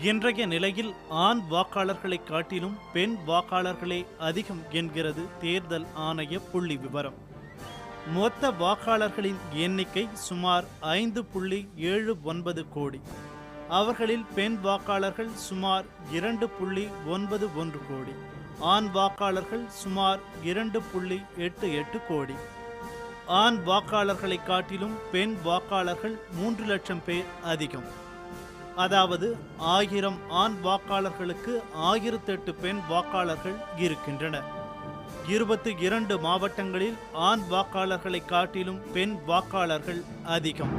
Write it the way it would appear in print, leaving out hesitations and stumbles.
இன்றைய நிலையில் ஆண் வாக்காளர்களை காட்டிலும் பெண் வாக்காளர்களே அதிகம் என்கிறது தேர்தல் ஆணைய புள்ளி விவரம். மொத்த வாக்காளர்களின் எண்ணிக்கை சுமார் 5.79 கோடி. அவர்களில் பெண் வாக்காளர்கள் சுமார் 2.91 கோடி. ஆண் வாக்காளர்கள் சுமார் 2.88 கோடி. ஆண் வாக்காளர்களை காட்டிலும் பெண் வாக்காளர்கள் 3 லட்சம் பேர் அதிகம். அதாவது 1000 ஆண் வாக்காளர்களுக்கு 1008 பெண் வாக்காளர்கள் இருக்கின்றனர். 22 மாவட்டங்களில் ஆண் வாக்காளர்களை காட்டிலும் பெண் வாக்காளர்கள் அதிகம்.